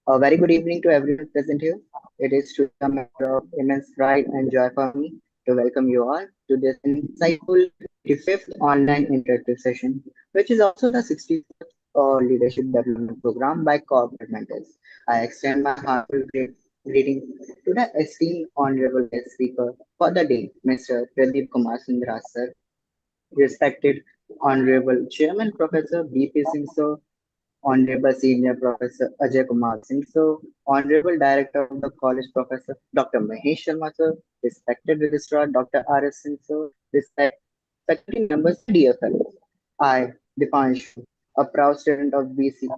A very good evening to everyone present here. It is truly a matter of immense pride and joy for me to welcome you all to this insightful 85th online interactive session, which is also the 64th Leadership Development Program by corporate mentors. I extend my heartfelt greetings to the esteemed honorable guest speaker for the day, Mr. Pradeepkumar Sundarraj sir, respected Honorable Chairman Professor B.P. Singh sir, Honorable Senior Professor Ajay Kumar Singh sir, Honorable Director of the College Professor Dr. Mahesh Sharma sir, respected Registrar Dr. R.S. Singh sir, respect faculty members, dear fellows. I, Dipanshu, a proud student of BC,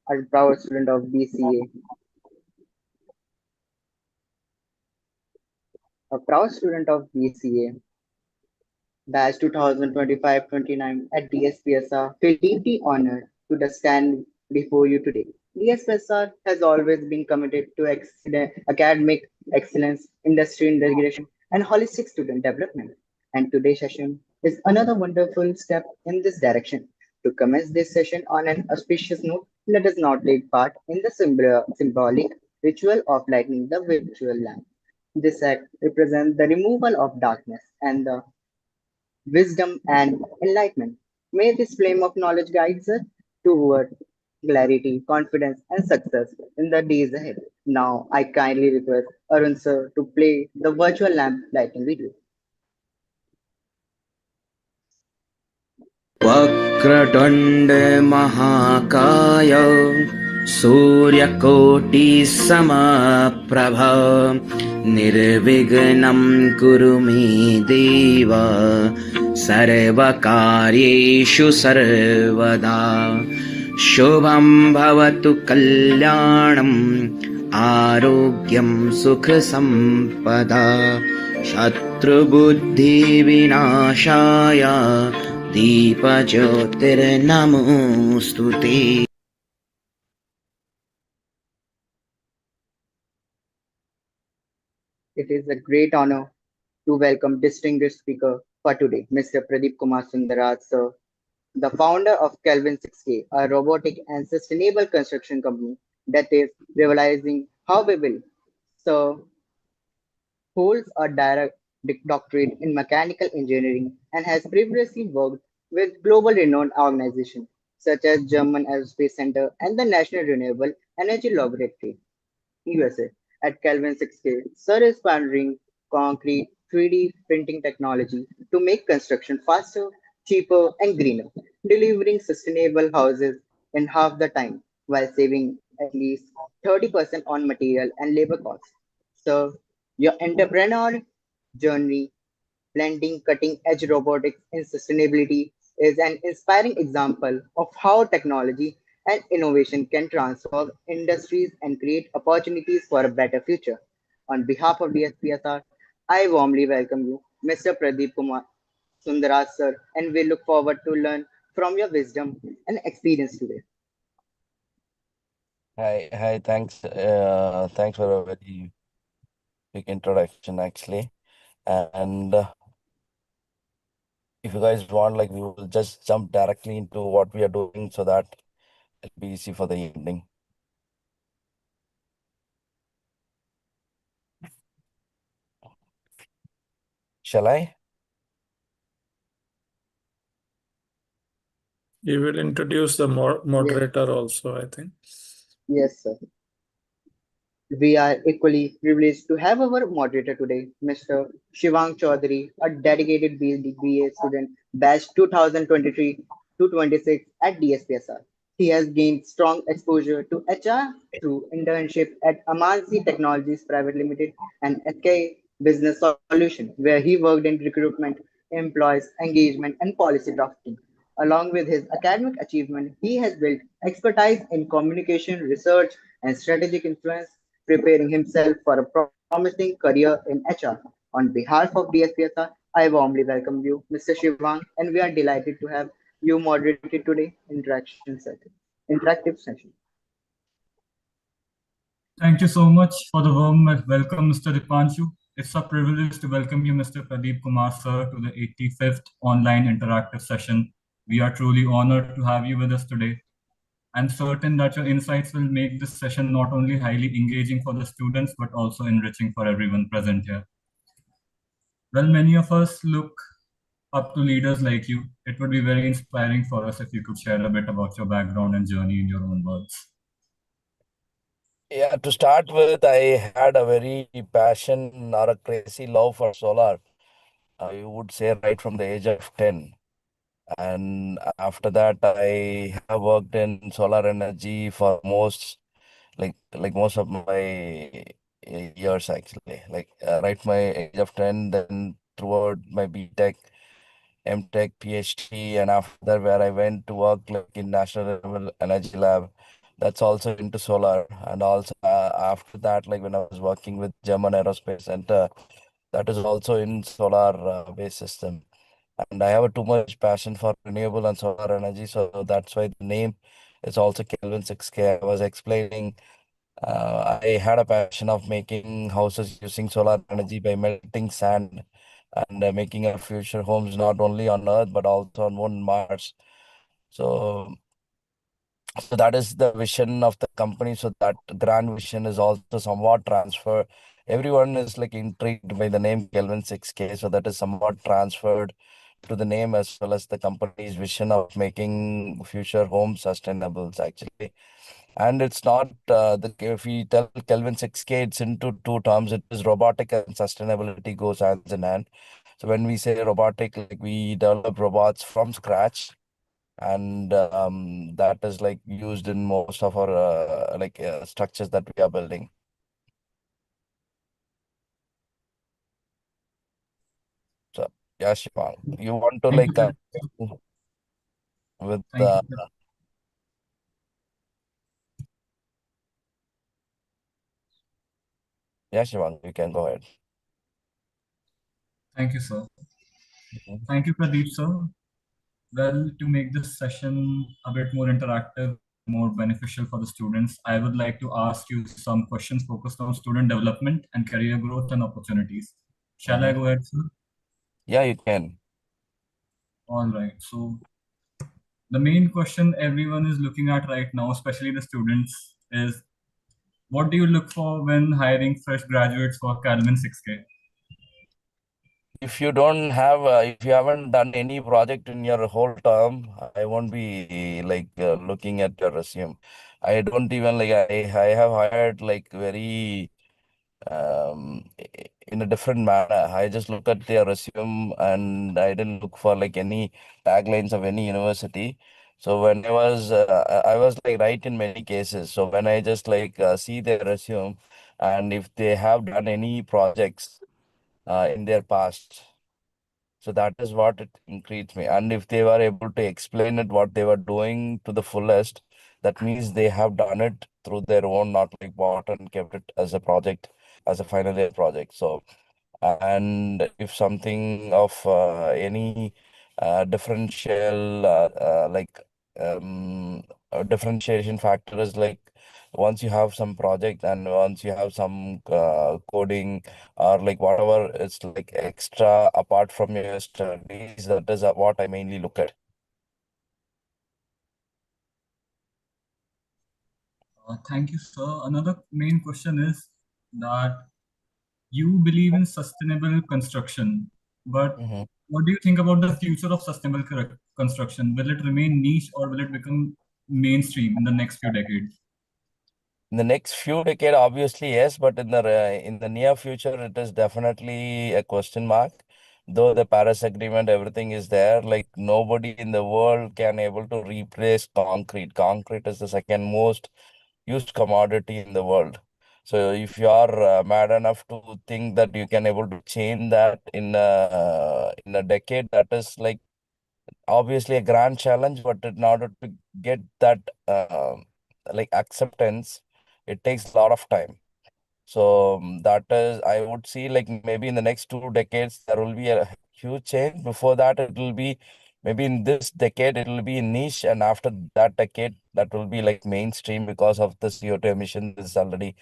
a proud student of BCA, batch 2025-29 at DSPSR, feel deeply honored to stand before you today. DSPSR has always been committed to academic excellence, industry integration, and holistic student development. And today's session is another wonderful step in this direction. To commence this session on an auspicious note, let us now take part in the symbolic ritual of lighting the virtual lamp. This act represents the removal of darkness and the wisdom, and enlightenment. May this flame of knowledge guide us toward clarity, confidence, and success in the days ahead. Now, I kindly request Arun sir to play the virtual lamp lighting video. वक्रतुण्ड महाकाय सूर्यकोटिसमप्रभ निर्विघ्नं कुरु मे देव सर्वकार्येषु सर्वदा शुभं भवतु कल्याणम् आरोग्यं सुखसम्पदा शत्रुबुद्धिविनाशाय दीपज्योतिर्नमोऽस्तु ते। It is a great honor to welcome distinguished speaker for today, Mr. Pradeepkumar Sundarraj sir, the founder of Kelvin6k, a robotic and sustainable construction company that is realizing how we will. So, holds a direct doctorate in mechanical engineering and has previously worked with global renowned organizations such as German Aerospace Center and the National Renewable Energy Laboratory, USA. At Kelvin 6K, Sir is pioneering concrete 3D printing technology to make construction faster, cheaper, and greener, delivering sustainable houses in half the time while saving at least 30% on material and labor costs. So, your entrepreneurial journey blending cutting edge robotics and sustainability is an inspiring example of how technology and innovation can transform industries and create opportunities for a better future. On behalf of DSPSR, I warmly welcome you, Mr. Pradeep Kumar Sundaraj sir, and we look forward to learn from your wisdom and experience today. Hi, thanks. Thanks for a very big introduction, actually. And if you guys want, like, we will just jump directly into what we are doing so that it'll be easy for the evening. Shall I? You will introduce the moderator also, I think. Yes, sir. We are equally privileged to have our moderator today, Mr. Shivang Chaudhary, a dedicated BA student, batch 2023 to 26 at DSPSR. He has gained strong exposure to HR through internship at Amansi Technologies Private Limited and SK Business Solution, where he worked in recruitment, employees engagement, and policy drafting. Along with his academic achievement, he has built expertise in communication, research, and strategic influence, preparing himself for a promising career in HR. On behalf of DSPSR, I warmly welcome you, Mr. Shivang, and we are delighted to have you moderated today interactive session. Thank you so much for the warm welcome, Mr. Dipanshu. It's a privilege to welcome you, Mr. Pradeep Kumar, sir, to the 85th online interactive session. We are truly honored to have you with us today. and certain that your insights will make this session not only highly engaging for the students, but also enriching for everyone present here. Well, many of us look up to leaders like you. It would be very inspiring for us if you could share a bit about your background and journey in your own words. Yeah, to start with, I had a very passion or a crazy love for solar. I would say right from the age of 10. And after that, I have worked in solar energy for most of my years actually. Right from my age of 10, then throughout my BTech, MTech, PhD, and after that, where I went to work like in National Renewable Energy Lab, that's also into solar. And also after that, like when I was working with German Aerospace Center, that is also in solar based system. And I have a too much passion for renewable and solar energy, so that's why the name is also Kelvin6k. I was explaining I had a passion of making houses using solar energy by melting sand and making our future homes not only on Earth but also on Moon Mars. So, so that is the vision of the company. So that grand vision is also somewhat transferred. Everyone is like intrigued by the name Kelvin6k, so that is somewhat transferred to the name as well as the company's vision of making future homes sustainable actually. And it's not if we tell Kelvin6k, it's into two terms. It is robotic and sustainability goes hands in hand. So when we say robotic, like we develop robots from scratch, and that is like used in most of our structures that we are building. So yeah, Shivang, you want to Thank like you, Pradeep. with Thank you. yeah, Shivang, you can go ahead. Thank you, sir. Mhm. Thank you, Pradeep, sir. Well, to make this session a bit more interactive and more beneficial for the students, I would like to ask you some questions focused on student development and career growth and opportunities. Shall I Mhm. go ahead, sir? Yeah, you can. All right. So, the main question everyone is looking at right now, especially the students, is what do you look for when hiring fresh graduates for Calvin 6K? If you don't have, if you haven't done any project in your whole term, I won't be like looking at your resume. I don't even like, I have hired like very, in a different manner. I just look at their resume and I didn't look for like any taglines of any university. So when I was like right in many cases. So when I just like see their resume and if they have done any projects in their past. So that is what it increased me. And if they were able to explain it, what they were doing to the fullest, that means they have done it through their own, not like bought and kept it as a project, as a final year project. So, and if something of any differential, differentiation factor is like once you have some project and once you have some coding or like whatever it's like extra apart from your studies, that is what I mainly look at. Thank you, sir. Another main question is that you believe in sustainable construction, but Mhm. what do you think about the future of sustainable construction? Will it remain niche or will it become mainstream in the next few decades? In the next few decade, obviously yes, but in the near future, it is definitely a question mark. Though the Paris Agreement, everything is there, like nobody in the world can able to replace concrete. Concrete is the second most used commodity in the world. So if you are mad enough to think that you can able to change that in a decade, that is like obviously a grand challenge. But in order to get that like acceptance, it takes a lot of time. So that is, I would see like maybe in the next 2 decades, there will be a huge change. Before that, it will be maybe in this decade, it will be niche. And after that decade, that will be like mainstream because of the CO2 emission is already,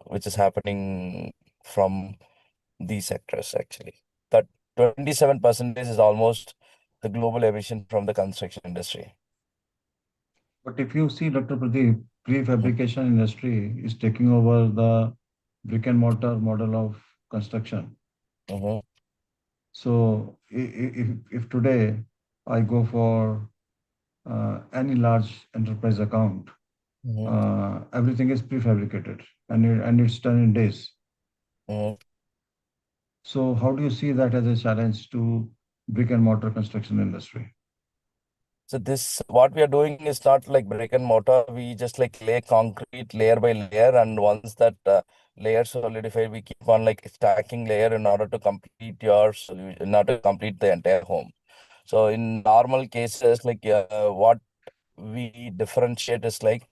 which is happening from these sectors actually. That 27% is almost the global emission from the construction industry. But if you see, Dr. Pradeep, prefabrication industry is taking over the brick and mortar model of construction. Mm-hmm. So if today I go for any large enterprise account, Mm-hmm. everything is prefabricated and it's done in days. Mm-hmm. So how do you see that as a challenge to brick and mortar construction industry? So this, what we are doing is not like brick and mortar. We just like lay concrete layer by layer, and once that layer solidified, we keep on like stacking layer in order to complete in order to complete the entire home. So in normal cases, like what we differentiate is like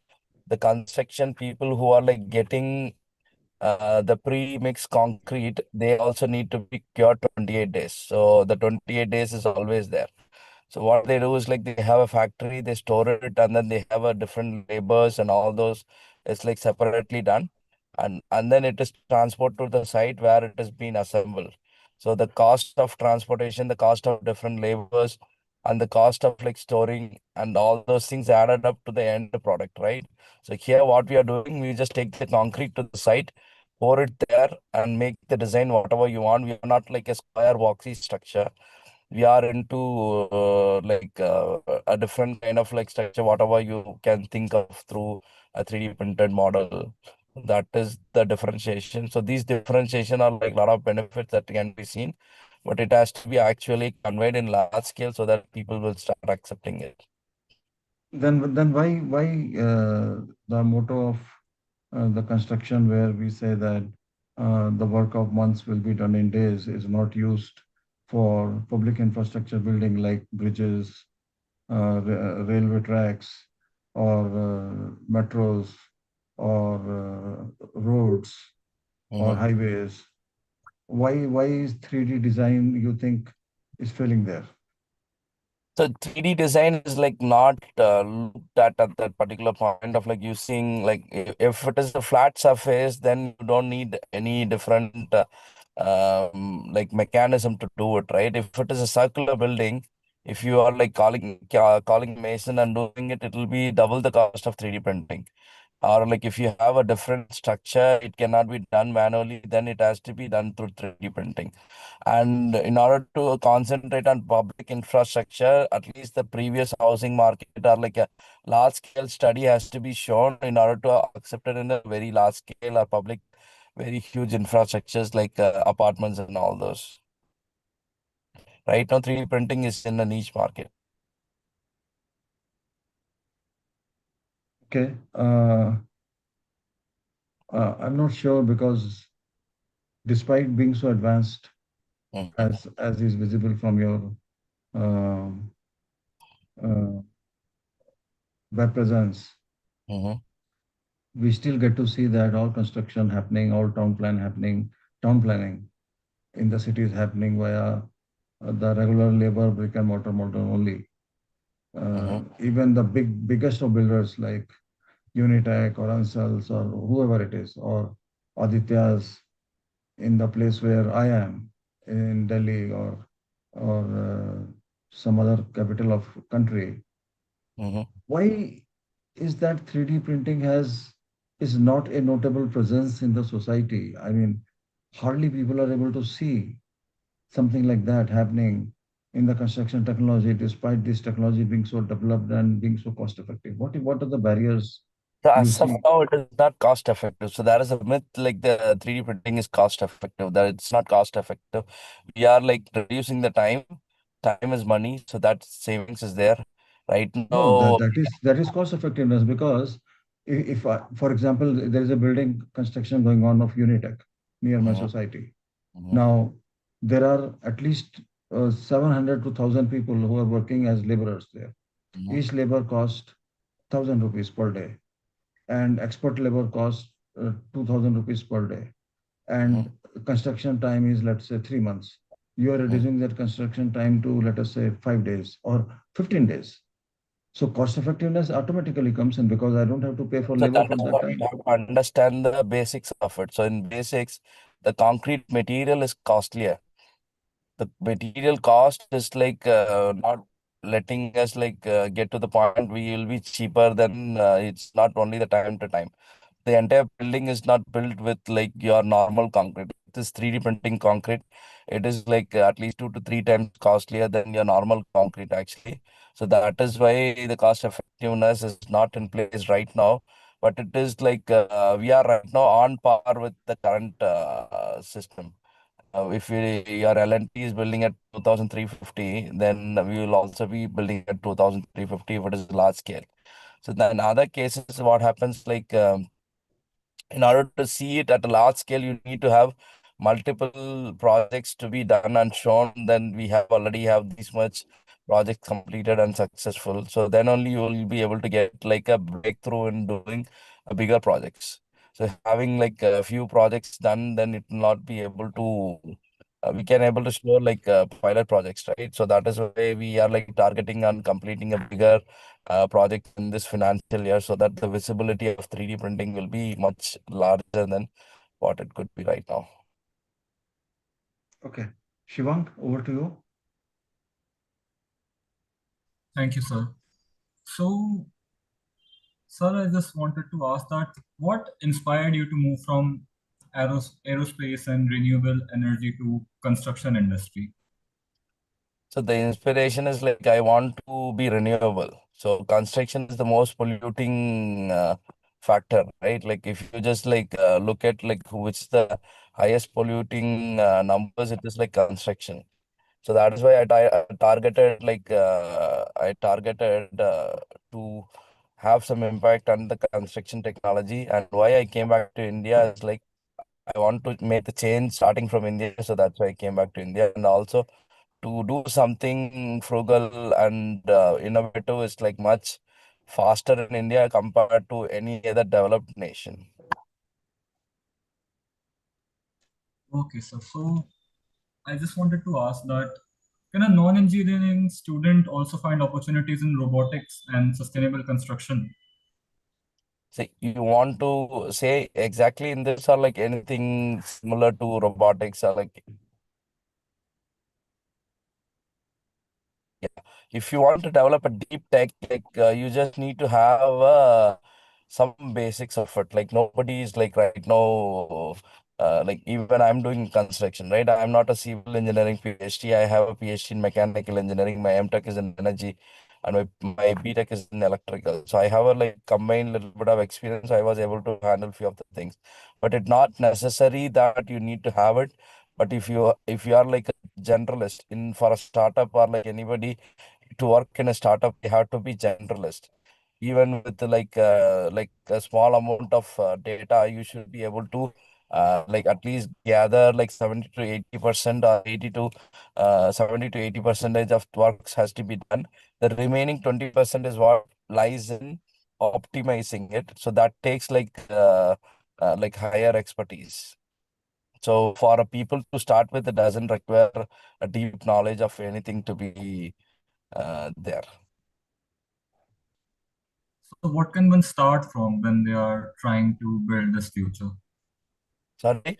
the construction people who are like getting the pre-mixed concrete, they also need to be cured 28 days. So the 28 days is always there. So what they do is like they have a factory, they store it, and then they have a different labors and all those. It's like separately done, and then it is transported to the site where it has been assembled. So the cost of transportation, the cost of different labors, and the cost of like storing and all those things added up to the end product, right? So here, what we are doing, we just take the concrete to the site, pour it there, and make the design whatever you want. We are not like a square boxy structure. We are into a different kind of like structure, whatever you can think of through a 3D printed model. That is the differentiation. So these differentiation are like a lot of benefits that can be seen, but it has to be actually conveyed in large scale so that people will start accepting it. Then why the motto of the construction where we say that the work of months will be done in days is not used for public infrastructure building like bridges, railway tracks, or metros, or roads, or Mhm. highways. Why is 3D design, you think, is failing there? So 3D design is like not looked at that particular point of like using like if it is a flat surface, then you don't need any different like mechanism to do it, right? If it is a circular building, if you are like calling mason and doing it, it will be double the cost of 3D printing. Or like if you have a different structure, it cannot be done manually, then it has to be done through 3D printing. And in order to concentrate on public infrastructure, at least the previous housing market or like a large scale study has to be shown in order to accept it in a very large scale or public, very huge infrastructures like apartments and all those. Right now, 3D printing is in a niche market. Okay. I'm not sure because despite being so advanced Mhm. as is visible from your um, uh, web presence, Mhm. we still get to see that all construction happening, all town planning in the cities happening via the regular labor brick and mortar model only. Mhm. Even the biggest of builders like Unitech or Ansals or whoever it is, or Aditya's in the place where I am in Delhi or some other capital of country. Mhm. Why is that 3D printing is not a notable presence in the society? I mean, hardly people are able to see something like that happening in the construction technology, despite this technology being so developed and being so cost effective. What are the barriers So you as of see? now, it is not cost effective. So there is a myth like the 3D printing is cost effective. That it's not cost effective. We are like reducing the time. Time is money, so that savings is there. Right No, now, that is cost effectiveness because if for example, there is a building construction going on of Unitech near my Mhm. society. Mhm. Now, there are at least 700 to 1,000 people who are working as laborers there. Mhm. Each labor cost 1,000 rupees per day, and expert labor costs 2,000 rupees per day. Mhm. And construction time is, let's say, 3 months. You are Mhm. reducing that construction time to, let us say, 5 days or 15 days. So cost effectiveness automatically comes in because I don't have to pay for So labor that for is that what you time. have to understand the basics of it. So in basics, the concrete material is costlier. The material cost is like not. letting us get to the point we will be cheaper, then it's not only the time to time. The entire building is not built with like your normal concrete. It is 3D printing concrete. It is at least 2 to 3 times costlier than your normal concrete actually. So that is why the cost effectiveness is not in place right now. But it is we are right now on par with the current system. If your LNT is building at 2,350, then we will also be building at 2,350 if it is large scale. So then in other cases, what happens in order to see it at a large scale, you need to have multiple projects to be done and shown. Then we have already have this much projects completed and successful. So then only you will be able to get like a breakthrough in doing a bigger projects. So having like a few projects done, then it will not be able to. We can able to show pilot projects, right? So that is why we are like targeting on completing a bigger project in this financial year, so that the visibility of 3D printing will be much larger than what it could be right now. Okay. Shivang, over to you. Thank you, sir. So, sir, I just wanted to ask that what inspired you to move from aerospace and renewable energy to construction industry? So the inspiration is like I want to be renewable. So construction is the most polluting factor, right? Like if you just look at like which is the highest polluting numbers, it is like construction. So that is why I targeted to have some impact on the construction technology. And why I came back to India is like I want to make the change starting from India. So that's why I came back to India, and also to do something frugal and innovative is like much faster in India compared to any other developed nation. Okay, sir. So, I just wanted to ask that can a non-engineering student also find opportunities in robotics and sustainable construction? So you want to say exactly in this or like anything similar to robotics or like yeah. If you want to develop a deep tech, you just need to have some basics of it. Like nobody is like right now, like even I'm doing construction, right? I'm not a civil engineering PhD. I have a PhD in mechanical engineering. My MTech is in energy, and my BTech is in electrical. So I have a like combined little bit of experience. I was able to handle few of the things, but it's not necessary that you need to have it. But if you are like a generalist in for a startup or like anybody to work in a startup, they have to be generalist. Even with like a small amount of data, you should be able to like at least gather like 70 to 80% or 80 to 70 to 80 percentage of works has to be done. The remaining 20% is what lies in optimizing it. So that takes like higher expertise. So for a people to start with, it doesn't require a deep knowledge of anything to be there. So, what can one start from when they are trying to build this future? Sorry.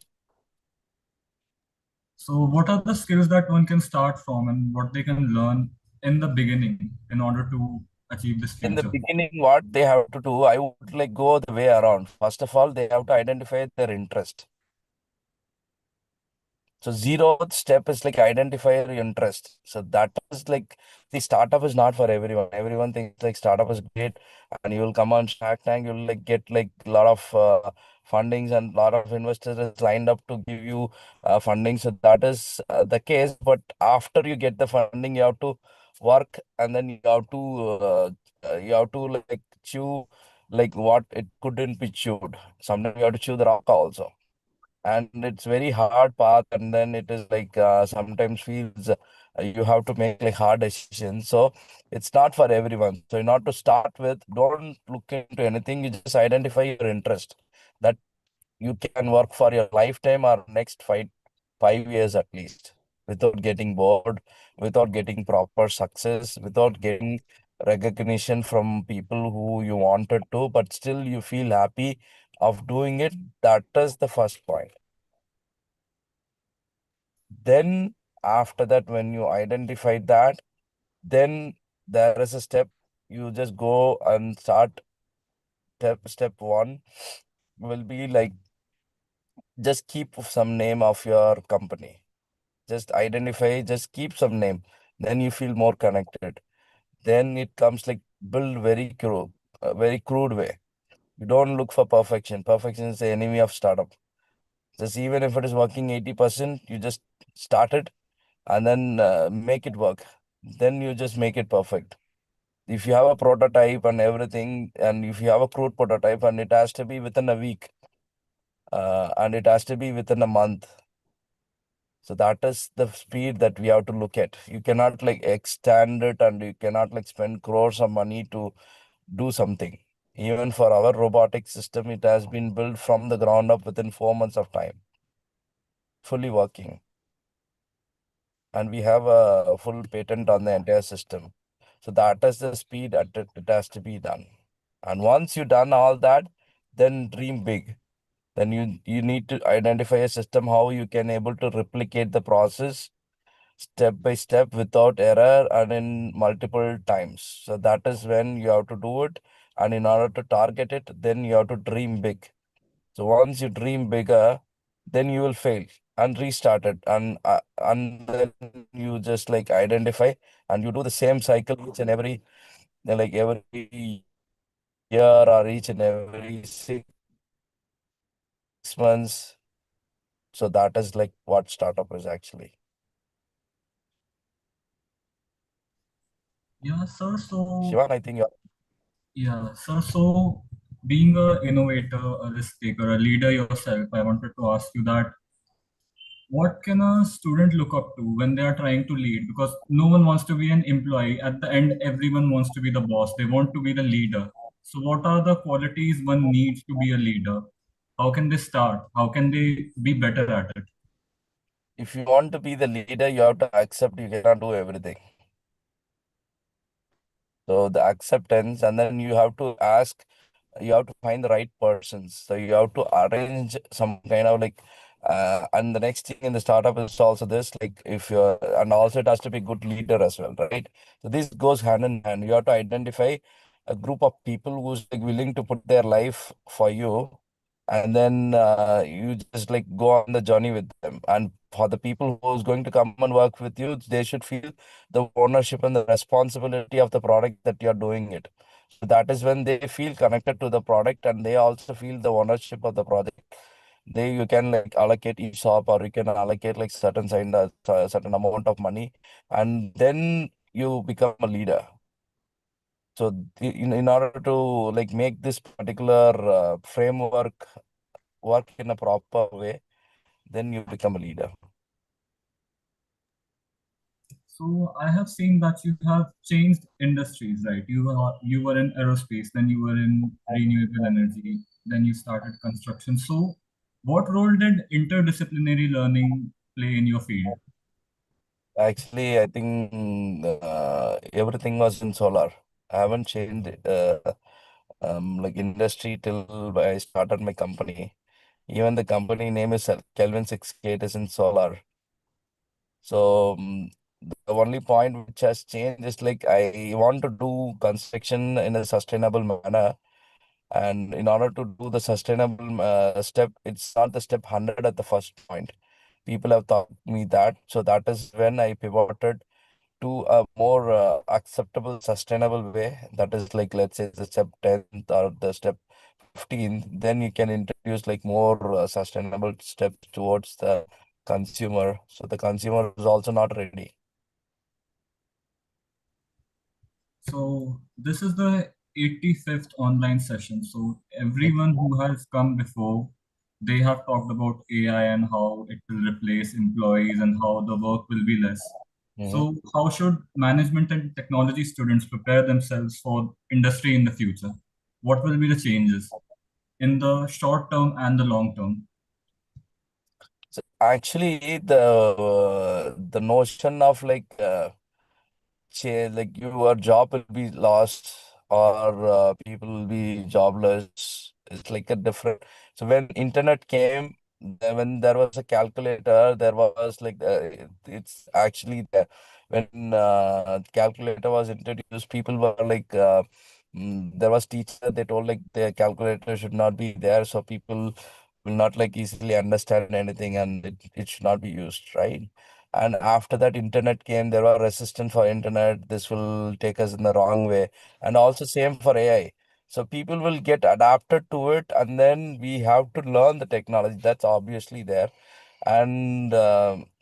So, what are the skills that one can start from and what they can learn in the beginning in order to achieve this In the future? beginning, what they have to do, I would like go the way around. First of all, they have to identify their interest. So zeroth step is like identify your interest. So that is like the startup is not for everyone. Everyone thinks like startup is great, and you will come on Shark Tank. You'll like get like a lot of fundings and lot of investors is lined up to give you funding. So that is the case. But after you get the funding, you have to work, and then you have to like chew like what it couldn't be chewed. Sometimes you have to chew the rock also, and it's very hard path, and then it is like sometimes feels you have to make like hard decisions. So it's not for everyone. So not to start with, don't look into anything. You just identify your interest that you can work for your lifetime or next 5 years at least, without getting bored, without getting proper success, without getting recognition from people who you wanted to, but still you feel happy of doing it. That is the first point. Then after that, when you identify that, then there is a step. You just go and start. Step one will be like, just keep some name of your company. Just identify, just keep some name. Then you feel more connected. Then it comes like build very crude way. You don't look for perfection. Perfection is the enemy of startup. Just even if it is working 80%, you just start it and then make it work. Then you just make it perfect. If you have a prototype and everything, and if you have a crude prototype and it has to be within a week, and it has to be within a month. So that is the speed that we have to look at. You cannot like extend it, and you cannot like spend crores of money to do something. Even for our robotic system, it has been built from the ground up within 4 months of time, fully working. And we have a full patent on the entire system. So that is the speed at it has to be done. And once you done all that, then dream big. Then you need to identify a system how you can able to replicate the process step by step without error and in multiple times. So that is when you have to do it. And in order to target it, then you have to dream big. So once you dream bigger, then you will fail and restart it. And then you just like identify and you do the same cycle each and every like every year or each and every 6 months. So that is like what startup is actually. Yeah, sir. So Shivan, I think you're yeah, sir. So being a innovator, a risk taker, a leader yourself, I wanted to ask you that what can a student look up to when they are trying to lead? Because no one wants to be an employee. At the end, everyone wants to be the boss. They want to be the leader. So, what are the qualities one needs to be a leader? How can they start? How can they be better at it? if you want to be the leader, you have to accept you cannot do everything. So the acceptance, and then you have to ask, you have to find the right persons. So you have to arrange some kind of like, and the next thing in the startup is also this, like if you're, and also it has to be good leader as well, right? So this goes hand in hand. You have to identify a group of people who's like willing to put their life for you, and then you just like go on the journey with them. And for the people who's going to come and work with you, they should feel the ownership and the responsibility of the product that you're doing it. So that is when they feel connected to the product and they also feel the ownership of the project. They you can like allocate ESOP, or you can allocate like certain amount of money, and then you become a leader. So in order to like make this particular framework work in a proper way, then you become a leader. So I have seen that you have changed industries, right? You were in aerospace, then you were in renewable energy, then you started construction. So what role did interdisciplinary learning play in your field? Actually, I think everything was in solar. I haven't changed like industry till I started my company. Even the company name is Kelvin6k. It is in solar. So the only point which has changed is like I want to do construction in a sustainable manner. And in order to do the sustainable step, it's not the step 100 at the first point. People have taught me that. So that is when I pivoted to a more acceptable, sustainable way. That is like, let's say, the step 10th or the step 15th. Then you can introduce like more sustainable steps towards the consumer. So the consumer is also not ready. So this is the 85th online session. So everyone who has come before, they have talked about AI and how it will replace employees and how the work will be less. Mhm. So how should management and technology students prepare themselves for industry in the future? What will be the changes in the short term and the long term? So actually, the notion of like like your job will be lost, or people will be jobless. It's like a different. So when internet came, when there was a calculator, there was like it's actually there. when calculator was introduced, people were like, there was teacher, they told like the calculator should not be there, so people will not like easily understand anything, and it should not be used, right? And after that internet came, there were resistance for internet, this will take us in the wrong way. And also same for AI. So people will get adapted to it, and then we have to learn the technology. That's obviously there. And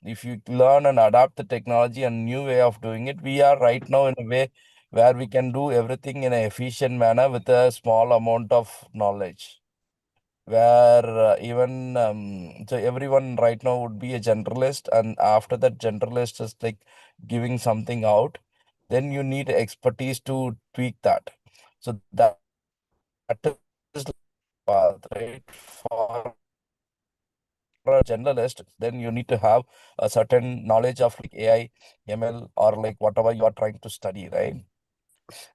if you learn and adapt the technology and new way of doing it, we are right now in a way where we can do everything in an efficient manner with a small amount of knowledge. Where even so everyone right now would be a generalist, and after that generalist is like giving something out, then you need expertise to tweak that. So that is like path, right? For a generalist, then you need to have a certain knowledge of like AI, ML, or like whatever you are trying to study, right?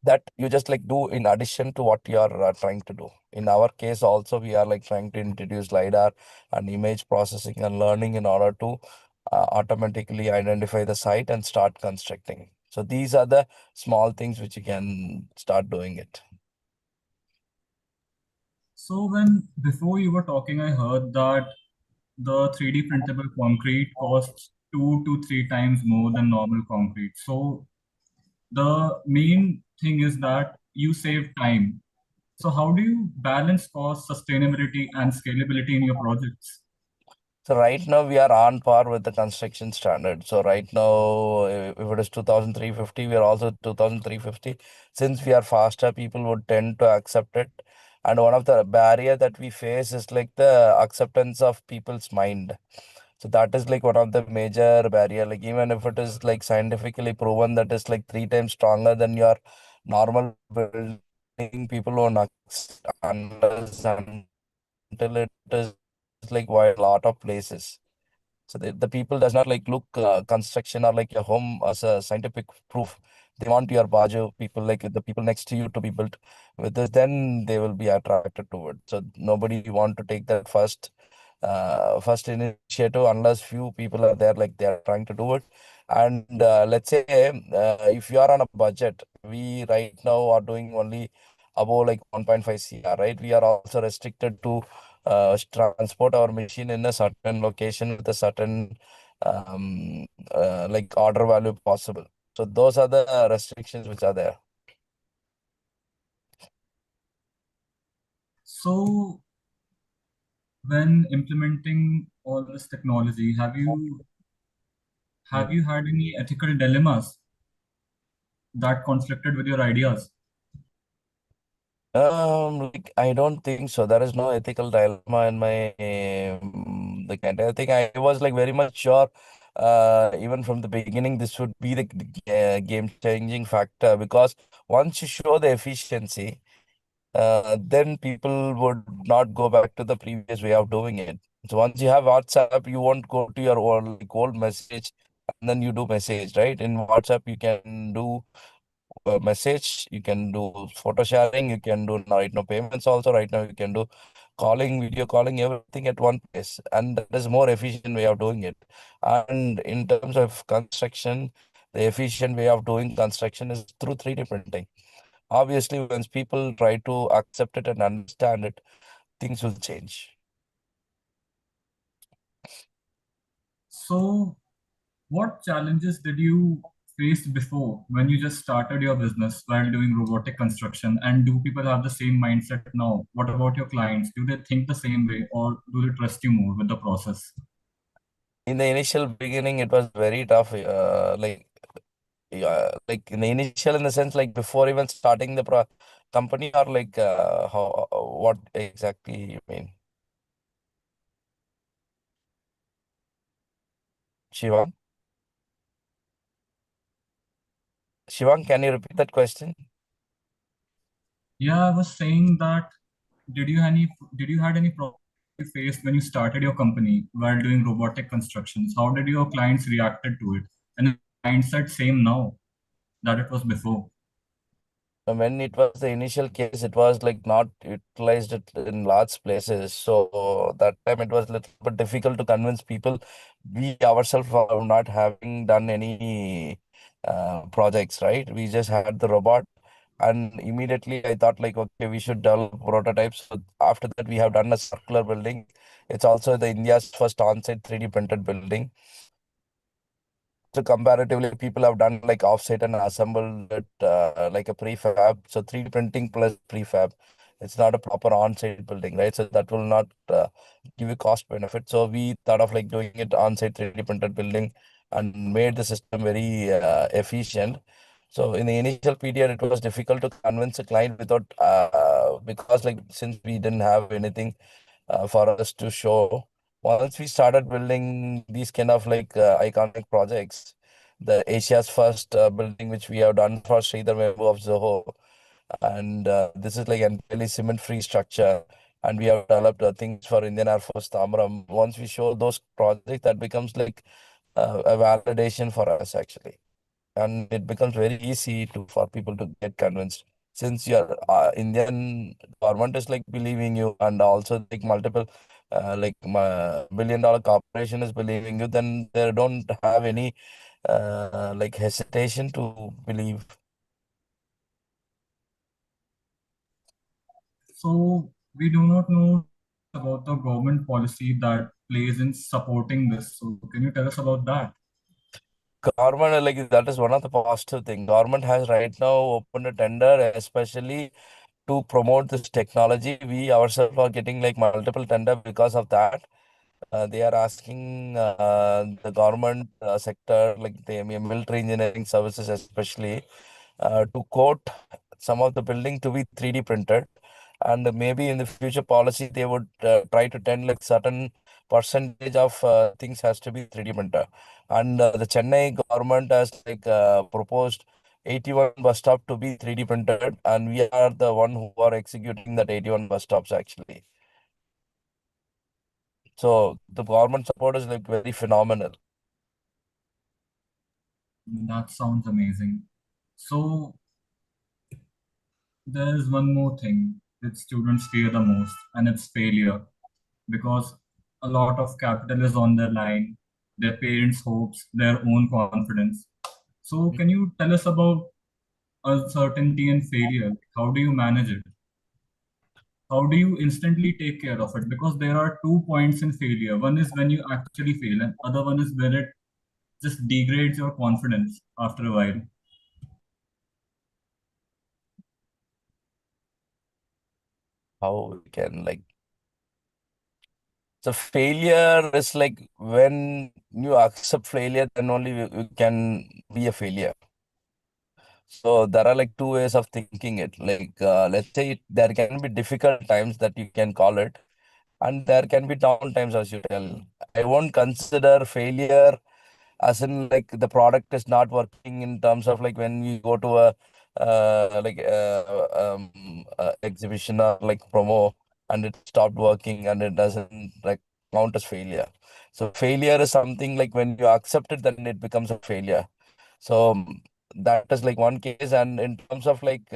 That you just like do in addition to what you are trying to do. In our case also, we are like trying to introduce lidar and image processing and learning in order to automatically identify the site and start constructing. So these are the small things which you can start doing it. So when before you were talking, I heard that the 3D printable concrete costs 2 to 3 times more than normal concrete. So the main thing is that you save time. So how do you balance cost, sustainability, and scalability in your projects? So right now we are on par with the construction standard. So right now, if it is 2350, we are also 2350. Since we are faster, people would tend to accept it. And one of the barrier that we face is like the acceptance of people's mind. So that is like one of the major barrier. Like even if it is like scientifically proven that is like 3 times stronger than your normal building, people won't accept unless until it is like wide a lot of places. So the people does not like look construction or like your home as a scientific proof. They want your baju people, like the people next to you, to be built with this, then they will be attracted to it. So nobody want to take that first initiative unless few people are there like they are trying to do it. And let's say if you are on a budget, we right now are doing only above like 1.5 cr, right? We are also restricted to transport our machine in a certain location with a certain like order value possible. So those are the restrictions which are there. So when implementing all this technology, have you had any ethical dilemmas that conflicted with your ideas? Like I don't think so. There is no ethical dilemma in my like entire thing. I was like very much sure, even from the beginning, this would be the game-changing factor, because once you show the efficiency, then people would not go back to the previous way of doing it. So once you have WhatsApp, you won't go to your old message and then you do message, right? In WhatsApp, you can do message, you can do photo sharing, you can do right now payments also. Right now, you can do calling, video calling, everything at one place, and that is more efficient way of doing it. And in terms of construction, the efficient way of doing construction is through 3D printing. Obviously, once people try to accept it and understand it, things will change. So what challenges did you face before when you just started your business while doing robotic construction? And do people have the same mindset now? What about your clients? Do they think the same way, or do they trust you more with the process? In the initial beginning, it was very tough. Like, yeah, like in the initial, in the sense, like before even starting the company, or like how, what exactly you mean, Shivang? Shivang, can you repeat that question? Yeah, I was saying that did you had any problems you faced when you started your company while doing robotic constructions? How did your clients reacted to it? And is the mindset same now that it was before? When it was the initial case, it was like not utilized it in large places. So that time it was little bit difficult to convince people. We ourselves are not having done any projects, right? We just had the robot, and immediately I thought like, okay, we should develop prototypes. So after that, we have done a circular building. It's also the India's first on-site 3D printed building. So comparatively, people have done like offsite and assembled it like a prefab. So 3D printing plus prefab, it's not a proper on-site building, right? So that will not give you cost benefit. So we thought of like doing it on-site 3D printed building and made the system very efficient. So in the initial period, it was difficult to convince a client without because like since we didn't have anything for us to show. Once we started building these kind of like iconic projects, the Asia's first building which we have done for Sridhar Membu of Zoho, and this is like entirely cement-free structure, and we have developed things for Indian Air Force Tamram. Once we show those projects, that becomes like a validation for us actually, and it becomes very easy to for people to get convinced since your Indian government is like believing you, and also like multiple billion-dollar corporation is believing you, then they don't have any like hesitation to believe. So we do not know about the government policy that plays in supporting this. So can you tell us about that? Government like that is one of the positive thing. Government has right now opened a tender, especially to promote this technology. We ourselves are getting like multiple tender because of that. They are asking the government sector, like the military engineering services especially, to quote some of the building to be 3D printed. And maybe in the future policy, they would try to tend like certain percentage of things has to be 3D printer. And the Chennai government has like proposed 81 bus stop to be 3D printed, and we are the one who are executing that 81 bus stops actually. So the government support is like very phenomenal. That sounds amazing. So there is one more thing that students fear the most, and it's failure. Because a lot of capital is on their line, their parents' hopes, their own confidence. So can you tell us about uncertainty and failure? How do you manage it? How do you instantly take care of it? Because there are 2 points in failure. One is when you actually fail, and other one is when it just degrades your confidence after a while. How we can like so failure is like when you accept failure, then only you can be a failure. So there are like two ways of thinking it. Like let's say there can be difficult times that you can call it, and there can be down times as you tell. I won't consider failure as in like the product is not working in terms of like when we go to a exhibition or like promo and it stopped working and it doesn't like count as failure. So failure is something like when you accept it, then it becomes a failure. So that is like one case. And in terms of like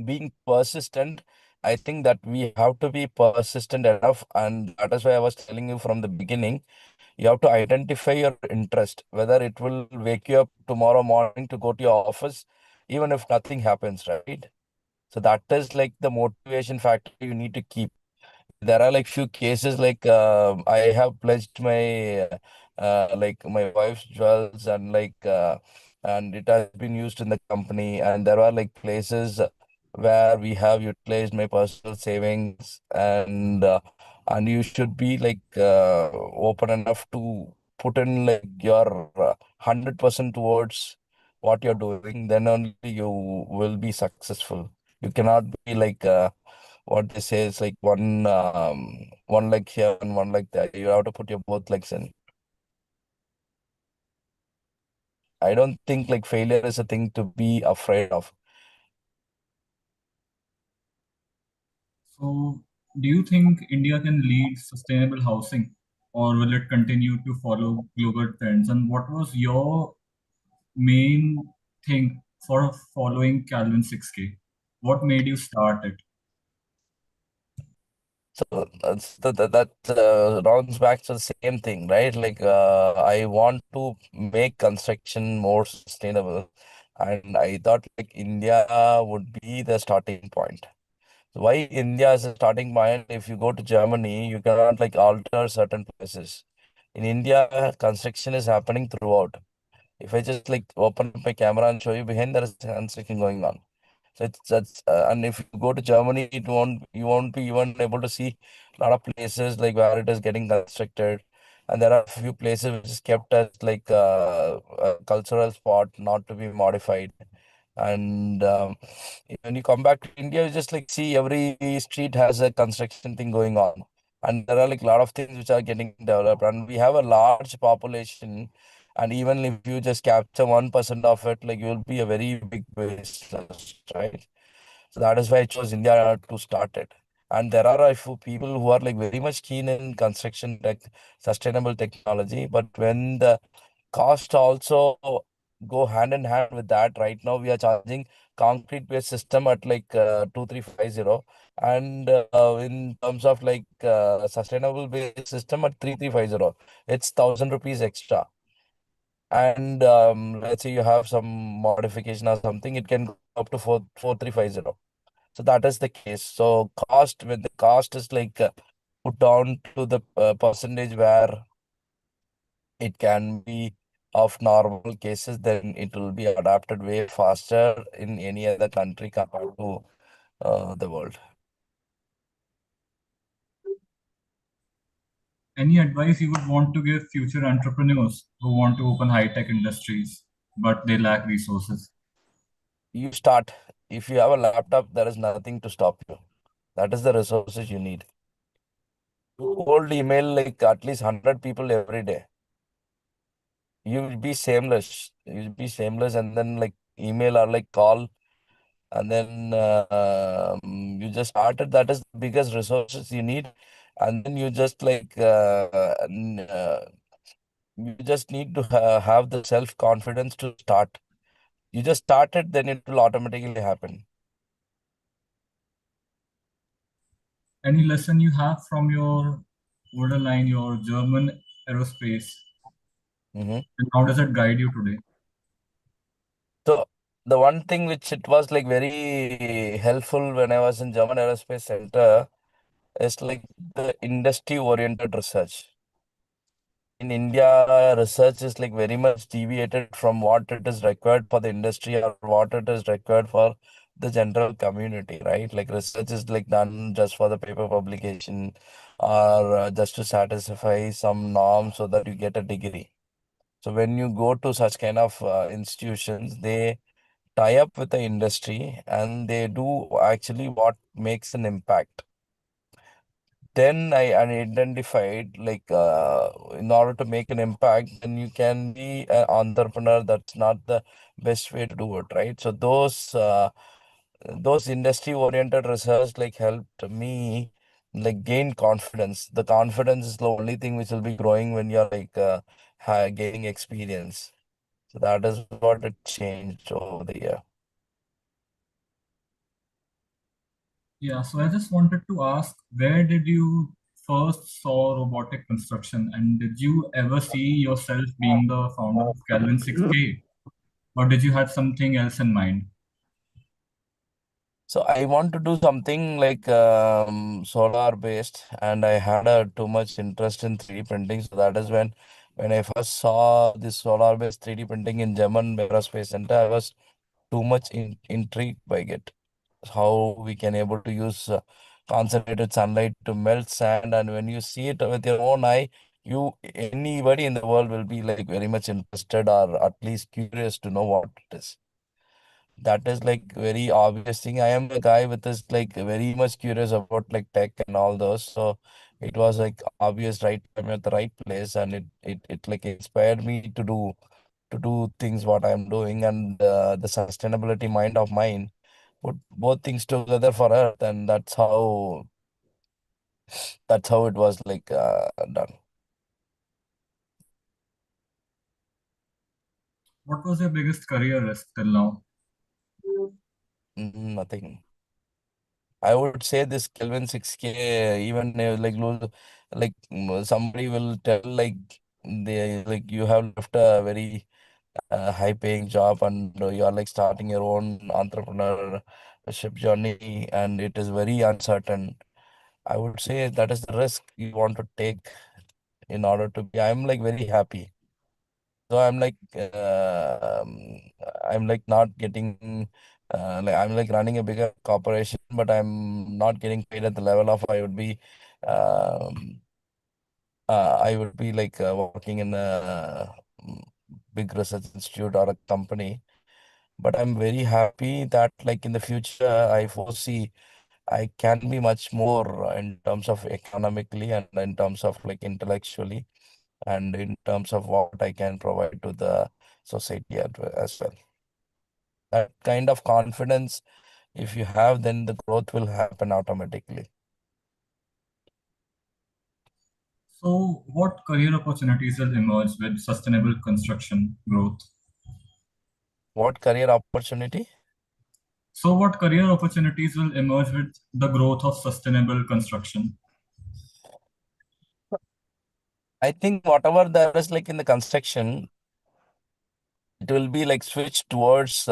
being persistent, I think that we have to be persistent enough, and that is why I was telling you from the beginning, you have to identify your interest, whether it will wake you up tomorrow morning to go to your office, even if nothing happens, right? So that is like the motivation factor you need to keep. There are like few cases like I have pledged my like my wife's jewels and it has been used in the company, and there are like places where we have utilized my personal savings, and you should be like open enough to put in like your 100% towards what you're doing, then only you will be successful. You cannot be like what they say is like one leg here and one leg there. You have to put your both legs in. I don't think like failure is a thing to be afraid of. So do you think India can lead sustainable housing, or will it continue to follow global trends? And what was your main thing for following Calvin 6K? What made you start it? So that rounds back to the same thing, right? Like I want to make construction more sustainable, and I thought like India would be the starting point. Why India is a starting point? If you go to Germany, you cannot like alter certain places. In India, construction is happening throughout. If I just like open up my camera and show you behind, there is construction going on. So it's that's and if you go to Germany, you won't be even able to see a lot of places like where it is getting constructed, and there are a few places which is kept as like a cultural spot, not to be modified. And when you come back to India, you just like see every street has a construction thing going on, and there are like a lot of things which are getting developed, and we have a large population. And even if you just capture 1% of it, like you'll be a very big business, right? So that is why I chose India to start it. And there are a few people who are like very much keen in construction tech, sustainable technology. But when the cost also go hand in hand with that, right now we are charging concrete based system at like 2350, and in terms of like sustainable based system at 3350, it's 1,000 rupees extra. And let's say you have some modification or something, it can go up to 4350. So that is the case. So cost, when the cost is like put down to the percentage where it can be of normal cases, then it will be adapted way faster in any other country compared to the world. Any advice you would want to give future entrepreneurs who want to open high-tech industries, but they lack resources? You start. If you have a laptop, there is nothing to stop you. That is the resources you need. You cold email like at least 100 people every day. You will be shameless. You'll be shameless, and then like email or like call, and then you just started. That is the biggest resources you need, and then you just like you just need to have the self confidence to start. You just started, then it will automatically happen. Any lesson you have from your older line, your German aerospace, Hmm. and how does it guide you today? So the one thing which it was like very helpful when I was in German Aerospace Center is like the industry oriented research. In India, research is like very much deviated from what it is required for the industry or what it is required for the general community, right? Like research is like done just for the paper publication or just to satisfy some norm so that you get a degree. So when you go to such kind of institutions, they tie up with the industry and they do actually what makes an impact. Then I identified like in order to make an impact, then you can be an entrepreneur. That's not the best way to do it, right? So those industry oriented research like helped me like gain confidence. The confidence is the only thing which will be growing when you're like gaining experience. So that is what it changed over the year. Yeah, so I just wanted to ask, where did you first saw robotic construction, and did you ever see yourself being the founder of Kelvin 6K, or did you have something else in mind? So I want to do something like solar based, and I had too much interest in 3D printing. So that is when I first saw this solar based 3D printing in German Aerospace Center, I was too much intrigued by it. How we can able to use concentrated sunlight to melt sand, and when you see it with your own eye, you anybody in the world will be like very much interested or at least curious to know what it is. That is like very obvious thing. I am a guy with this like very much curious about like tech and all those. So it was like obvious right time at the right place, and it like inspired me to do things what I'm doing, and the sustainability mind of mine put both things together for Earth, and that's how it was like done. What was your biggest career risk till now? Nothing. I would say this Kelvin 6k, even somebody will tell like they like you have left a very high paying job and you are like starting your own entrepreneurship journey and it is very uncertain. I would say that is the risk you want to take in order to be. I'm like very happy. So I'm like not getting like I'm like running a bigger corporation, but I'm not getting paid at the level of um, I would be like working in a big research institute or a company. But I'm very happy that like in the future I foresee I can be much more in terms of economically and in terms of like intellectually and in terms of what I can provide to the society as well. That kind of confidence, if you have, then the growth will happen automatically. So, what career opportunities will emerge with sustainable construction growth? What career opportunity? So, what career opportunities will emerge with the growth of sustainable construction? I think whatever there is like in the construction, it will be like switched towards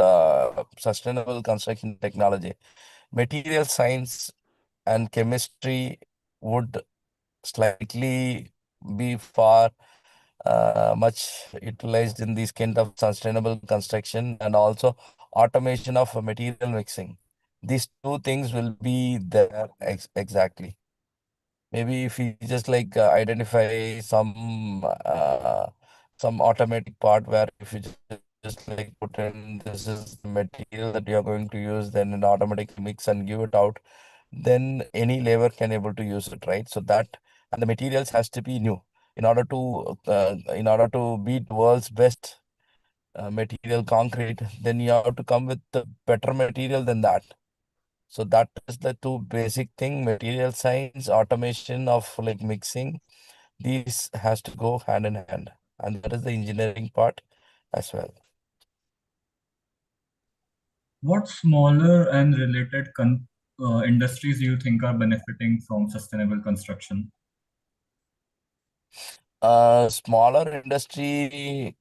sustainable construction technology. Material science and chemistry would slightly be far much utilized in this kind of sustainable construction and also automation of material mixing. These two things will be there exactly. Maybe if we just like identify some automatic part where if you just like put in this is the material that you are going to use, then it automatically mix and give it out, then any labor can able to use it, right? So that and the materials has to be new in order to beat world's best material concrete, then you have to come with the better material than that. So that is the two basic thing, material science, automation of like mixing. These has to go hand in hand. And that is the engineering part as well. What smaller and related industries do you think are benefiting from sustainable construction? Smaller industry,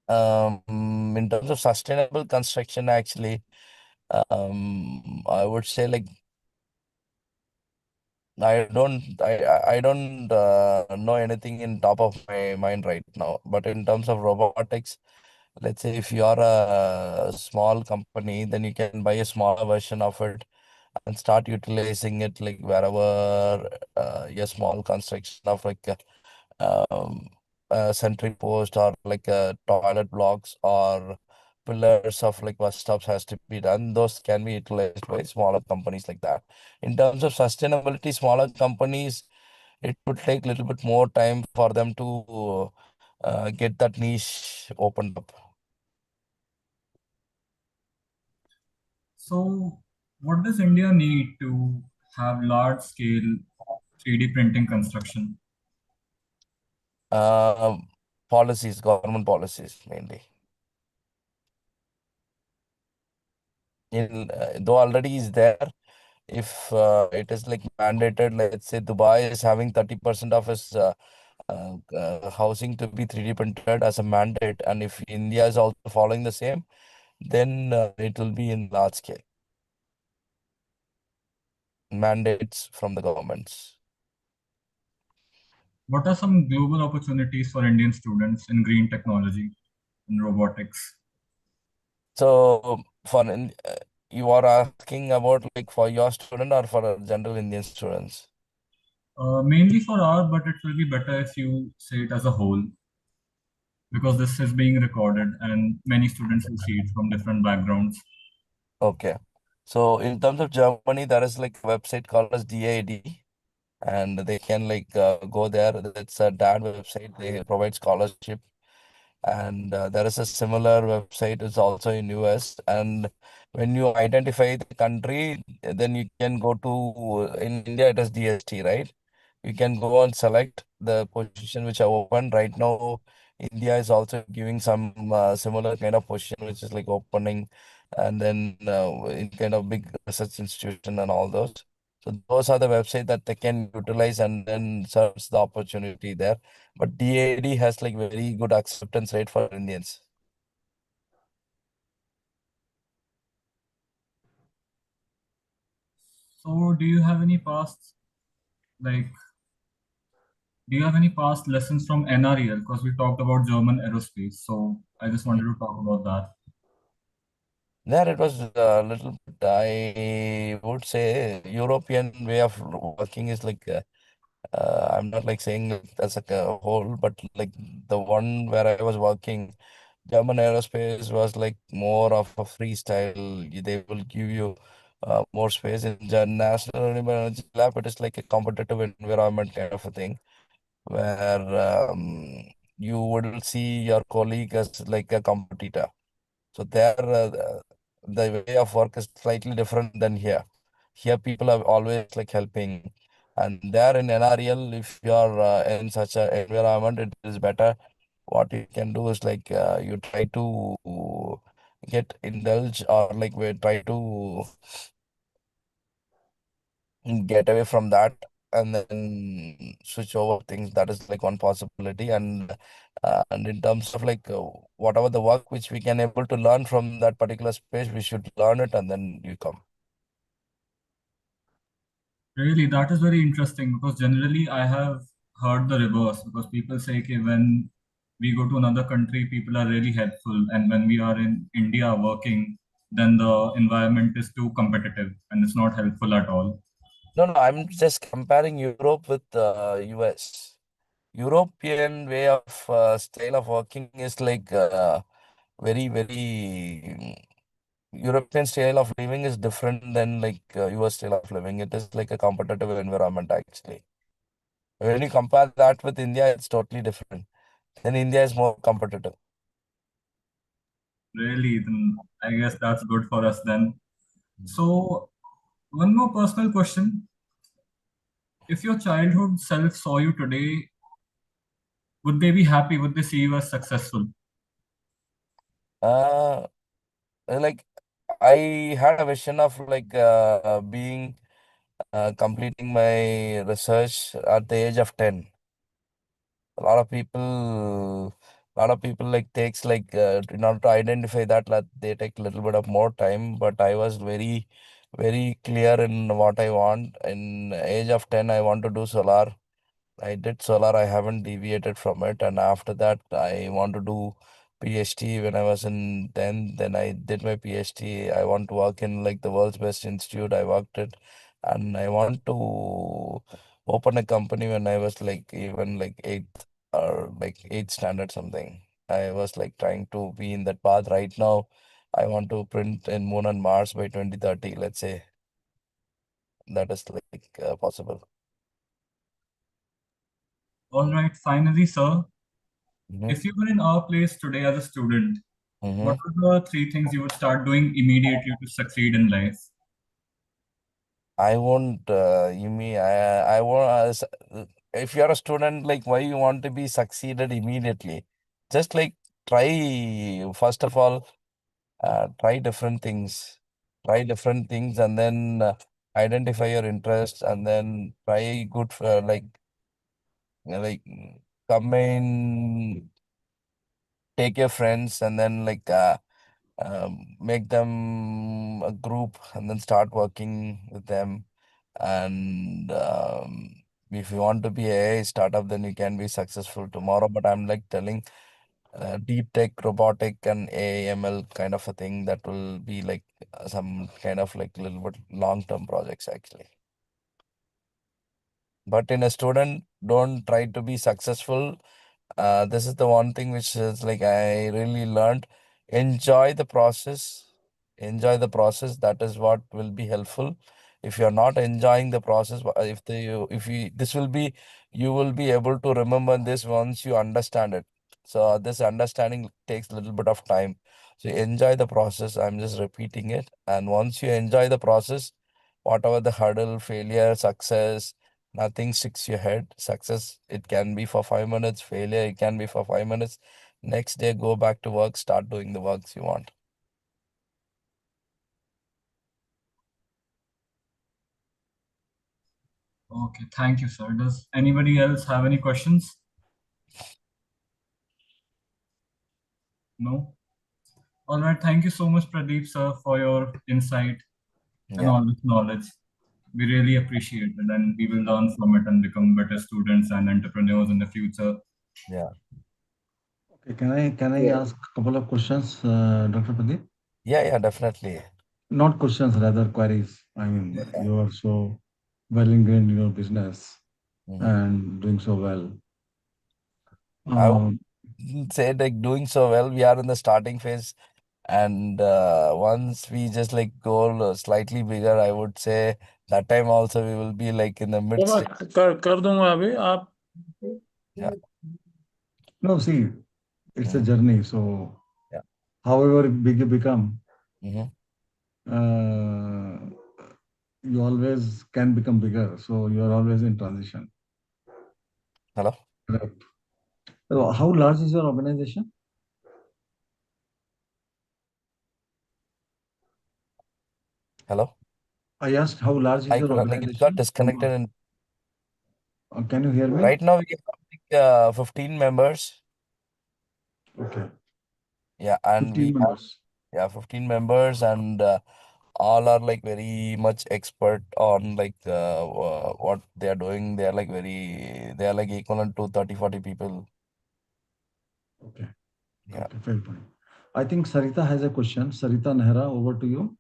in terms of sustainable construction, actually, I would say like I don't know anything in top of my mind right now. But in terms of robotics, let's say if you are a small company, then you can buy a smaller version of it and start utilizing it like wherever your small construction of like a sentry post or like a toilet blocks or pillars of like bus stops has to be done. Those can be utilized by smaller companies like that. In terms of sustainability, smaller companies, it would take a little bit more time for them to get that niche opened up. So, what does India need to have large scale 3D printing construction? Um Policies, government policies mainly. Though already is there, if it is like mandated, let's say Dubai is having 30% of its housing to be 3D printed as a mandate, and if India is also following the same, then it will be in large scale mandates from the governments. What are some global opportunities for Indian students in green technology and robotics? So you are asking about like for your student or for general Indian students? Mainly for R, but it will be better if you say it as a whole, because this is being recorded and many students will see it from different backgrounds. Okay. So in terms of Germany, there is like a website called as DAD, and they can like go there. It's a DAD website. They provide scholarship, and there is a similar website. It's also in US. And when you identify the country, then you can go to in India it is DST, right? You can go and select the position which are open right now. India is also giving some similar kind of position which is like opening, and then in kind of big research institution and all those. So those are the websites that they can utilize and then search the opportunity there. But DAD has like very good acceptance rate for Indians. So, do you have any past, like, do you have any past lessons from NREL? Because we talked about German aerospace. So, I just wanted to talk about that. There it was a little bit, I would say European way of working is like, I'm not like saying it as like a whole, but like the one where I was working, German aerospace was like more of a freestyle. They will give you more space in the National Renewable Energy Lab. It is like a competitive environment kind of a thing where you would see your colleague as like a competitor. So there, the way of work is slightly different than here. Here, people are always like helping, and there in NREL, if you are in such an environment, it is better. What you can do is like you try to get indulge or like we try to get away from that and then switch over things. That is like one possibility. And in terms of like whatever the work which we can able to learn from that particular space, we should learn it and then you come. Really, that is very interesting because generally I have heard the reverse because people say okay, when we go to another country, people are really helpful, and when we are in India working, then the environment is too competitive and it's not helpful at all. No, no, I'm just comparing Europe with US. European way of style of working is like very, very European style of living is different than like US style of living. It is like a competitive environment actually. When you compare that with India, it's totally different. Then India is more competitive. Really, then I guess that's good for us then. So, one more personal question. If your childhood self saw you today, would they be happy? Would they see you as successful? Uh, like I had a vision of like being completing my research at the age of 10. A lot of people like takes like in order to identify that like, they take a little bit of more time, but I was very, very clear in what I want. In age of 10, I want to do solar. I did solar, I haven't deviated from it. And after that, I want to do PhD when I was in 10th. Then I did my PhD. I want to work in like the world's best institute. I worked it. And I want to open a company when I was like even like eighth or like eighth standard something. I was like trying to be in that path right now. I want to print in Moon and Mars by 2030, let's say. That is like possible. All right, finally, sir, Mm-hmm. if you were in our place today as a student, Mm-hmm. what are the three things you would start doing immediately to succeed in life? I won't, you mean, I won't, if you're a student, like, why you want to be succeeded immediately? Just like first of all, try different things. Try different things and then identify your interests and then try good, like, come in, take your friends and then, like, make them a group and then start working with them. And if you want to be a startup, then you can be successful tomorrow. But I'm like telling deep tech, robotic, and AML kind of a thing that will be like some kind of like little bit long-term projects actually. But in a student, don't try to be successful. This is the one thing which is like I really learned. Enjoy the process. Enjoy the process. That is what will be helpful. If you're not enjoying the process, if you this will be you will be able to remember this once you understand it. So this understanding takes a little bit of time. So enjoy the process. I'm just repeating it. And once you enjoy the process, whatever the hurdle, failure, success, nothing sticks your head. Success, it can be for 5 minutes. Failure, it can be for 5 minutes. Next day, go back to work, start doing the works you want. Okay, thank you, sir. Does anybody else have any questions? No? All right. Thank you so much, Pradeep, sir, for your insight and Yeah, all this knowledge. We really appreciate it, and we will learn from it and become better students and entrepreneurs in the future. yeah, Okay, can I Yes. ask a couple of questions, Dr. Pradeep? yeah, definitely. Not questions, rather queries. I mean, you are so well ingrained in your business Hmm. and doing so well. I Um, wouldn't say like doing so well. We are in the starting phase, and once we just like go slightly bigger, I would say that time also we will be like in the वो mid मैं stage. कर दूंगा अभी आप Yeah. no, see, it's a Hmm. journey. So, Yeah. however big you become, Hmm. uh, you always can become bigger. So, you are always in transition. Hello. Correct. So, how large is your organization? Hello. I asked, how large is I your could like it got organization? disconnected, and Can you hear me? right now we have like 15 members. Okay, Yeah, and 15 we have members. 15 members, and all are like very much expert on like what they are doing. They are like equivalent to 30-40 people. Okay, Yeah. okay, fair point. I think Sarita has a question. Sarita Nehra, over to you.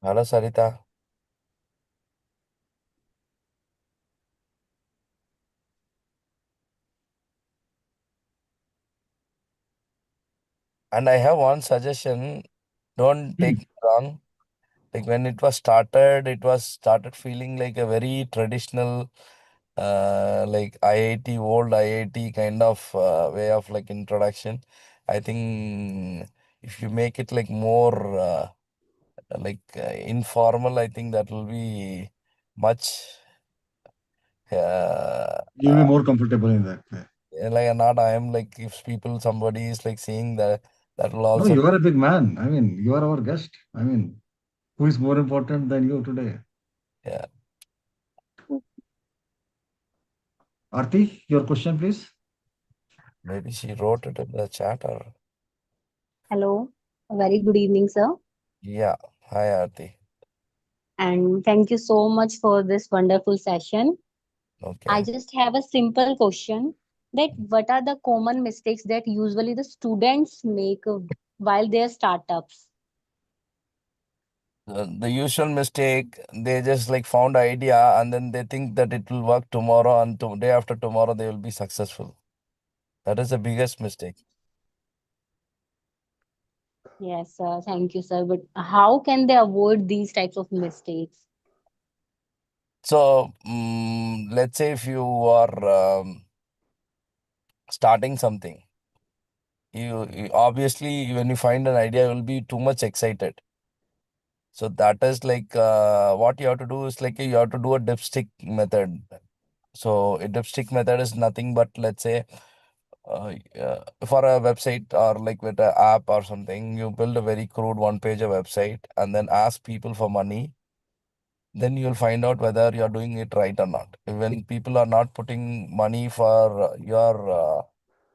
Hello, Sarita. And I have one suggestion. Don't take Hmm. it wrong. Like when it was started feeling like a very traditional, like IIT, old IIT kind of way of like introduction. I think if you make it like more informal, I think that will be much uh, You'll be more comfortable in that way. like not I am like if people somebody is like seeing that, that will No, also you are a big man. I mean, you are our guest. I mean, who is more important than you today? yeah. Arti, your question, please. Maybe she wrote it in the chat or Hello, a very good evening, sir. yeah. Hi Aarti. And thank you so much for this wonderful session. I Okay. just have a simple question that what are the common mistakes that usually the students make while they are startups? The usual mistake, they just like found idea and then they think that it will work tomorrow and day after tomorrow they will be successful. That is the biggest mistake. Yes, sir. Thank you, sir. But how can they avoid these types of mistakes? So let's say if you are starting something, you obviously when you find an idea, you will be too much excited. So that is like what you have to do is like you have to do a dipstick method. So a dipstick method is nothing but let's say for a website or like with an app or something, you build a very crude one page of website and then ask people for money. Then you'll find out whether you're doing it right or not. When people are not putting money for your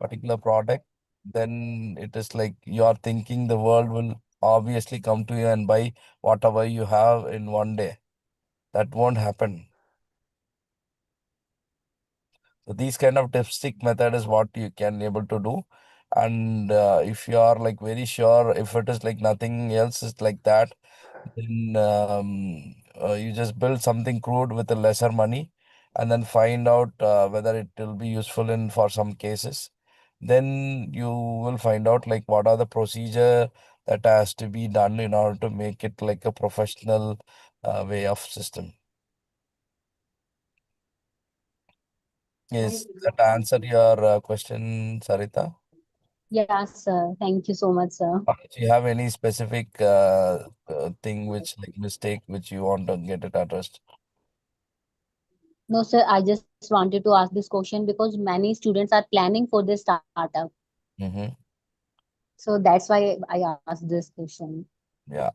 particular product, then it is like you're thinking the world will obviously come to you and buy whatever you have in one day. That won't happen. So these kind of dipstick method is what you can able to do. And if you are like very sure, if it is like nothing else is like that, then you just build something crude with a lesser money and then find out whether it will be useful in for some cases. Then you will find out like what are the procedure that has to be done in order to make it like a professional way of system. Is that answer your question, Sarita? Yeah, sir. Thank you so much, sir. Or do you have any specific thing which like mistake which you want to get it addressed? No, sir, I just wanted to ask this question because many students are planning for this startup. Mm-hmm. So that's why I asked this question. Yeah,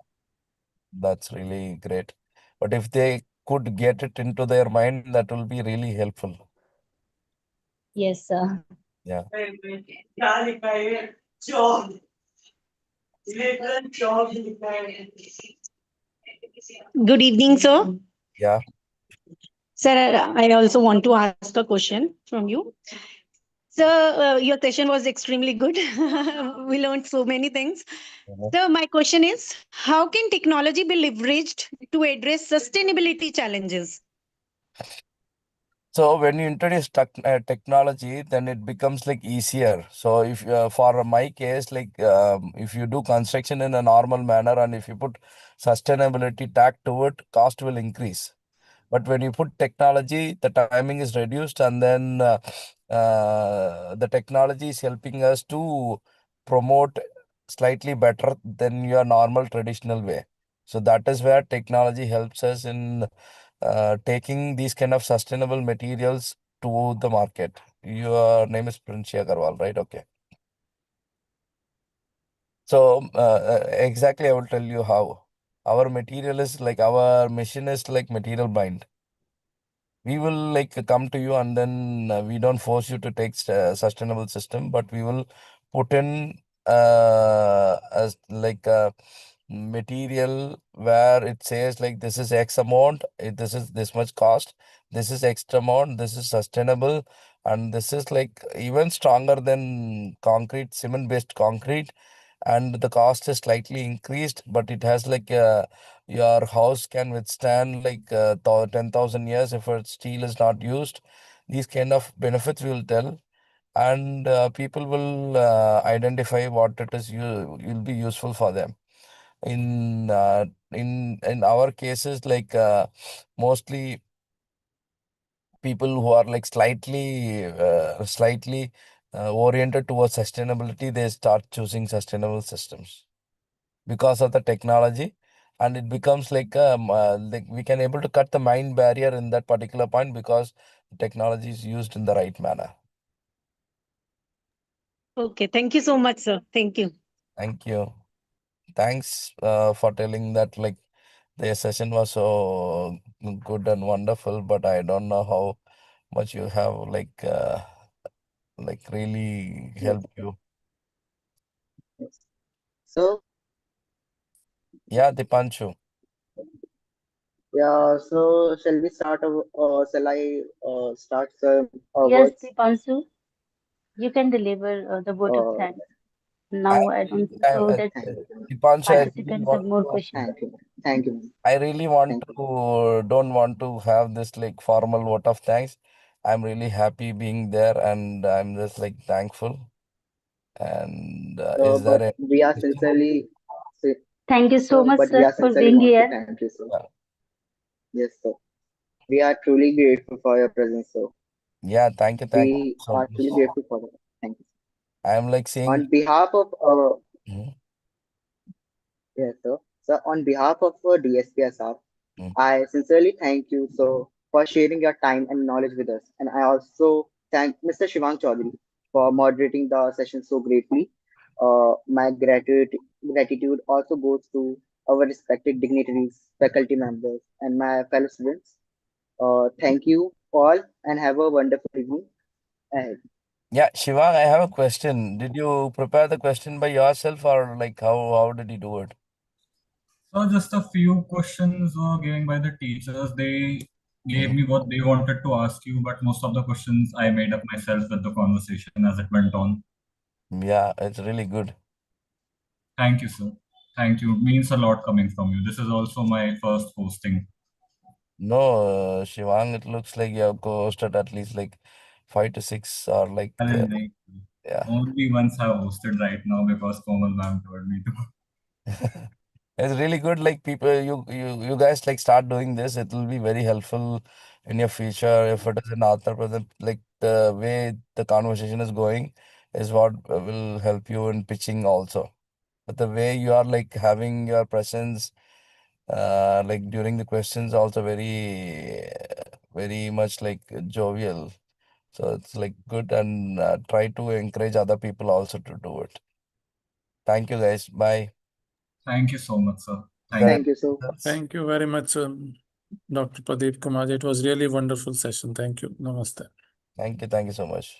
that's really great. But if they could get it into their mind, that will be really helpful. Yes, sir. Yeah. Good evening, sir. Yeah. Sir, I also want to ask a question from you. Sir, your session was extremely good. We learned so many things. Mhm. So, my question is, how can technology be leveraged to address sustainability challenges? So when you introduce technology, then it becomes like easier. So if for my case, like if you do construction in a normal manner and if you put sustainability tag to it, cost will increase. But when you put technology, the timing is reduced, and then the technology is helping us to promote slightly better than your normal traditional way. So that is where technology helps us in taking these kind of sustainable materials to the market. Your name is Prince Agarwal, right? Okay. So exactly, I will tell you how. Our material is like our machine is like material bind. We will like come to you, and then we don't force you to take sustainable system, but we will put in as like a material where it says like this is X amount, this is this much cost, this is X amount, this is sustainable, and this is like even stronger than concrete, cement based concrete, and the cost is slightly increased, but it has like your house can withstand like 10,000 years if its steel is not used. These kind of benefits we will tell, and people will identify what it is you will be useful for them. In our cases, like mostly people who are like slightly oriented towards sustainability, they start choosing sustainable systems because of the technology, and it becomes like we can able to cut the mind barrier in that particular point because technology is used in the right manner. Okay, thank you so much, sir. Thank you. Thank you. Thanks for telling that like the session was so good and wonderful, but I don't know how much you have like really Yes, helped you. yes. So, Yeah, Dipanshu. yeah, so shall we start, shall I start some Yes, words? Dipanshu, you can deliver the vote of Uh, thanks. I Now I don't really, think so that thank you, Dipanshu, participants have more questions. thank you, thank you, I really want thank you. to don't want to have this like formal vote of thanks. I'm really happy being there, and I'm just like thankful. And is there But any we are question? sincerely, si- Thank you so much, but we sir, are for sincerely being want to here. thank you, sir. Yeah, Yes, sir. We are truly grateful for your presence, sir. yeah, thank you We so are much. truly grateful for that. Thank you. I'm like seeing. On behalf of Mhm, yes, sir. So on behalf of DSPSR, mhm. I sincerely thank you, so for sharing your time and knowledge with us. And I also thank Mr. Shivang Chaudhary for moderating the session so greatly. My gratitude also goes to our respected dignitaries, faculty members, and my fellow students. Thank you all and have a wonderful evening ahead. Yeah, Shivang, I have a question. Did you prepare the question by yourself, or like how did you do it? So just a few questions were given by the teachers. They gave Mhm. me what they wanted to ask you, but most of the questions I made up myself with the conversation as it went on. Yeah, it's really good. Thank you, sir. Thank you. Means a lot coming from you. This is also my first posting. No, Shivang, it looks like you have hosted at least like 5 to 6 or like I didn't like yeah. only once I hosted right now because Komal ma'am told me to. It's really good. Like people, you guys like start doing this. It will be very helpful in your future. If it is an author present, like the way the conversation is going is what will help you in pitching also. But the way you are like having your presence, like during the questions, also very much like jovial. So it's like good, and try to encourage other people also to do it. Thank you, guys. Bye. Thank you so much, sir. Thank you, sir. Thank you very much, Dr. Pradeepkumar. It was really wonderful session. Thank you. Namaste. Thank you so much.